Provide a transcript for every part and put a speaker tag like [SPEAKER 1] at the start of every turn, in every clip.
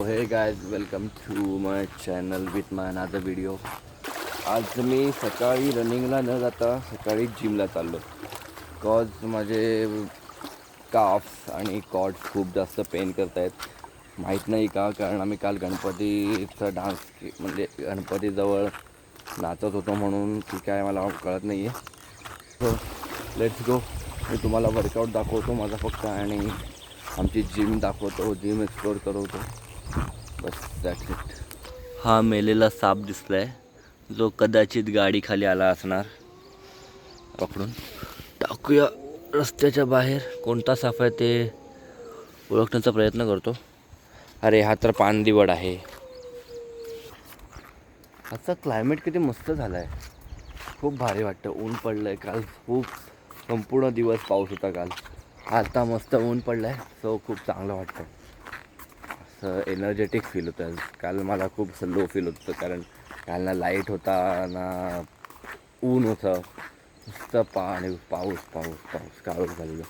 [SPEAKER 1] हे guys, welcome to my channel with my another video. आज मी सकाळी रनिंगला न जाता सकाळी जिमला चाललो. कॉज माझे काफ्स आणि कॉड्स खूप जास्त पेन करत आहेत. माहीत नाही का, कारण आम्ही काल गणपतीचा डान्स म्हणजे गणपतीजवळ नाचत होतो म्हणून की काय मला कळत नाही आहे. So let's go. मी तुम्हाला वर्कआउट दाखवतो माझा फक्त, आणि आमची जिम दाखवतो, जिम एक्सप्लोअर करवतो. बस दॅट्स इट. हा मेलेला साप दिसलाय, जो कदाचित गाडी खाली आला असणार. पकडून टाकूया रस्त्याच्या बाहेर. कोणता साप आहे ते ओळखण्याचा प्रयत्न करतो. अरे हा तर पानदिवड आहे. आजचा क्लायमेट किती मस्त झाला आहे, खूप भारी वाटतं. ऊन पडलं आहे. काल खूप संपूर्ण दिवस पाऊस होता काल. आता मस्त ऊन पडलं आहे, सो खूप चांगलं वाटतं. असं एनर्जेटिक फील होतं. काल मला खूप असं लो फील होत होतं, कारण काल ना लाईट होता ना ऊन होतं, नुसतं पाणी पाऊस पाऊस पाऊस काळोख झालेलं.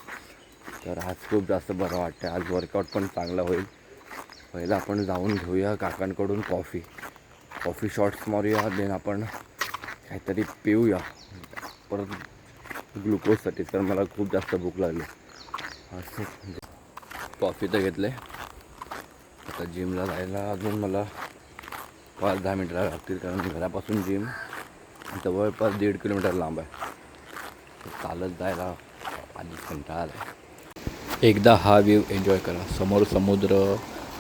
[SPEAKER 1] तर आज खूप जास्त बरं वाटतं. आज वर्कआउट पण चांगलं होईल. पहिलं आपण जाऊन घेऊया काकांकडून कॉफी शॉट्स मारूया, देन आपण काहीतरी पिऊया परत ग्लुकोजसाठी. तर मला खूप जास्त भूक लागली. असं कॉफी तर घेतले. आता जिमला जायला अजून मला 5-10 मिनटं लागतील, कारण घरापासून जिम जवळपास 1.5 किलोमीटर लांब आहे. चालत जायला आधीच कंटाळा आला आहे. एकदा हा व्ह्यू एन्जॉय करा. समोर समुद्र,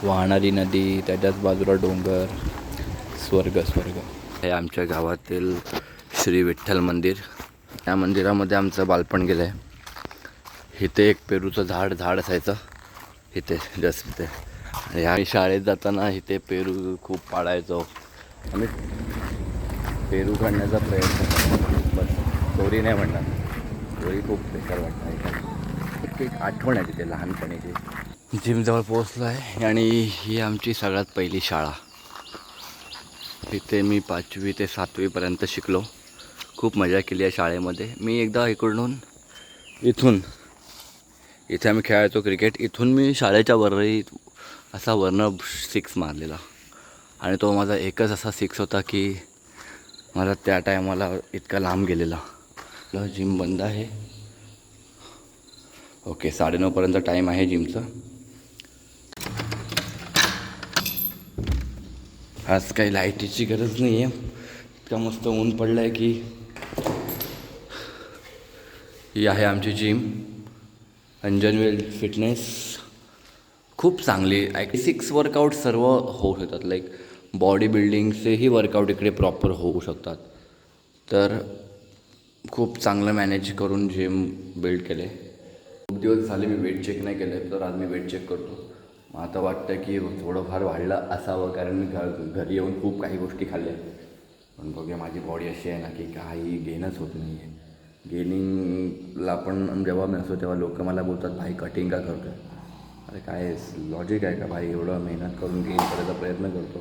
[SPEAKER 1] वाहणारी नदी, त्याच्याच बाजूला डोंगर, स्वर्ग स्वर्ग. हे आमच्या गावातील श्री विठ्ठल मंदिर. या मंदिरामध्ये आमचं बालपण गेलं आहे. इथे एक पेरूचं झाड असायचं, इथे जस्ट इथे. आणि आम्ही शाळेत जाताना इथे पेरू खूप पाडायचो. आम्ही पेरू काढण्याचा प्रयत्न करतो. बस स्टोरी नाही म्हणणार, स्टोरी खूप बेकार वाटतं. एक आठवण आहे तिथे लहानपणीची. जिमजवळ पोहोचलो आहे, आणि ही आमची सगळ्यात पहिली शाळा. इथे मी 5वी ते 7वीपर्यंत शिकलो. खूप मजा केली आहे शाळेमध्ये. मी एकदा इथून इथे आम्ही खेळायचो क्रिकेट. इथून मी शाळेच्या वरही असा वरनं 6 मारलेला, आणि तो माझा एकच असा 6 होता की मला त्या टायमाला इतका लांब गेलेला. जिम बंद आहे. ओके, 9:30पर्यंत टाईम आहे जिमचा. आज काही लाईटीची गरज नाही आहे. इतका मस्त ऊन पडलं आहे की. ही आहे आमची जिम, अंजनवेल फिटनेस. खूप चांगली. 6 वर्कआउट सर्व होऊ शकतात. लाईक बॉडी बिल्डिंगचेही वर्कआउट इकडे प्रॉपर होऊ शकतात. तर खूप चांगलं मॅनेज करून जिम बिल्ड केले. खूप दिवस झाले मी वेट चेक नाही केलं, तर आज मी वेट चेक करतो. मग आता वाटतं की थोडंफार वाढलं असावं, कारण मी घरी येऊन खूप काही गोष्टी खाल्ल्या. पण बघूया, माझी बॉडी अशी आहे ना की काही गेनच होत नाही आहे. गेनिंगला पण जेव्हा मी असतो तेव्हा लोक मला बोलतात, भाई कटिंग का करतो. अरे काय लॉजिक आहे का भाई? एवढं मेहनत करून गेन करायचा प्रयत्न करतो,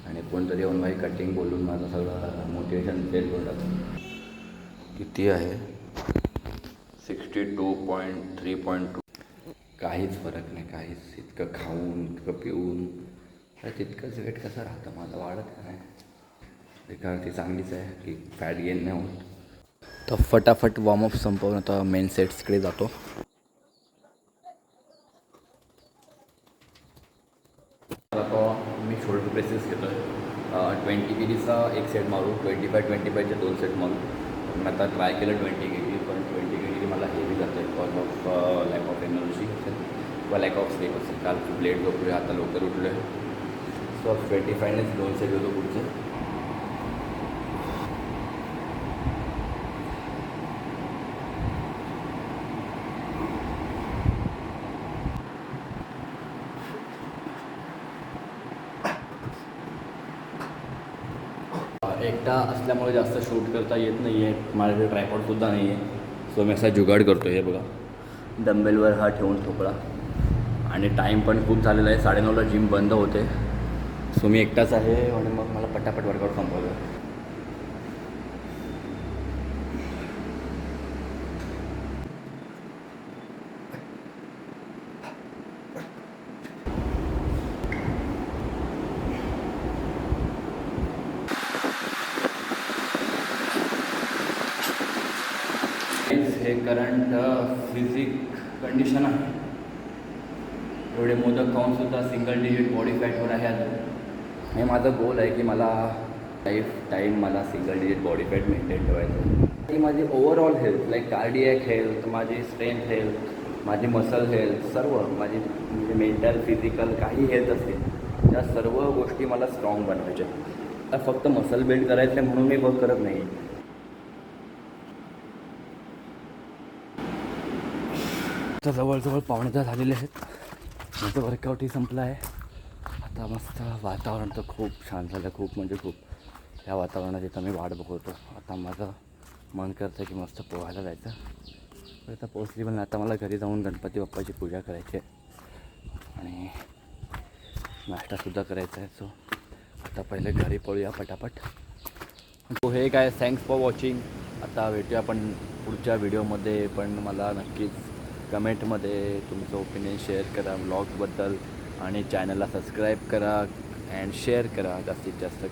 [SPEAKER 1] आणि कोणतरी येऊन भाई कटिंग बोलून माझं सगळं मोटिवेशन फेल करून टाकतो. किती आहे? 62.3.2. काहीच फरक नाही, काहीच. इतकं खाऊन इतकं पिऊन तितकंच वेट कसं राहतं माझं, वाढत नाही. कारण ती चांगलीच आहे की फॅट गेन नाही होत. तर फटाफट वॉर्मअप संपवून आता मेन सेट्सकडे जातो. आता मी शोल्डर प्रेसेस घेतो आहे. 20 kgचा एक सेट मारू, 25-25चे 2 सेट मारू. मी आता ट्राय केलं 20 kg, पण 20 kg मला हेवी जातं आहे because of lack of energy असेल किंवा लॅक ऑफ स्लीप असेल. काल खूप लेट झोपलो आहे, आता लवकर उठलो आहे. सो 25नेच 2 सेट घेतो पुढचे. एकटा असल्यामुळे जास्त शूट करता येत नाही आहे. माझ्याकडे ट्रायपॉडसुद्धा नाही आहे. सो मी असा जुगाड करतो. हे बघा, डंबेलवर हा ठेवून ठोकळा. आणि टाईम पण खूप झालेला आहे, 9:30ला जिम बंद होते. सो मी एकटाच आहे, आणि मग मला पटापट वर्कआउट संपवलं. हे करंट फिजिक कंडिशन आहे. एवढे मोदक खाऊनसुद्धा सिंगल डिजिट बॉडी फॅटवर आहे अजून. हे माझं गोल आहे की मला टाईम मला single digit body fat maintain ठेवायचं. ती माझी ओव्हरऑल हेल्थ लाईक कार्डियॅक हेल्थ, माझी स्ट्रेंथ हेल्थ, माझी मसल हेल्थ, सर्व माझी म्हणजे मेंटल फिजिकल काही हेल्थ असतील त्या सर्व गोष्टी मला स्ट्रॉंग बनवायच्या. आता फक्त मसल बिल्ड करायचं आहे म्हणून मी वर्क करत नाही. आता जवळजवळ 9:15 झालेले आहेत. माझं वर्कआउटही संपलं आहे. आता मस्त वातावरण तर खूप छान झालं, खूप म्हणजे खूप. या वातावरणाची इथं मी वाट बघतो. आता माझं मन करतं की मस्त पोहायला जायचं. तर आता पोहोचली पण आता मला घरी जाऊन गणपती बाप्पाची पूजा करायची आहे आणि नाश्तासुद्धा करायचा आहे. सो आता पहिले घरी पळूया पटापट. तो हे काय, थँक्स फॉर वॉचिंग. आता भेटूया आपण पुढच्या व्हिडिओमध्ये. पण मला नक्कीच कमेंटमध्ये तुमचं ओपिनियन शेअर करा व्लॉगबद्दल आणि चॅनलला सबस्क्राईब करा अँड शेअर करा जास्तीत जास्त.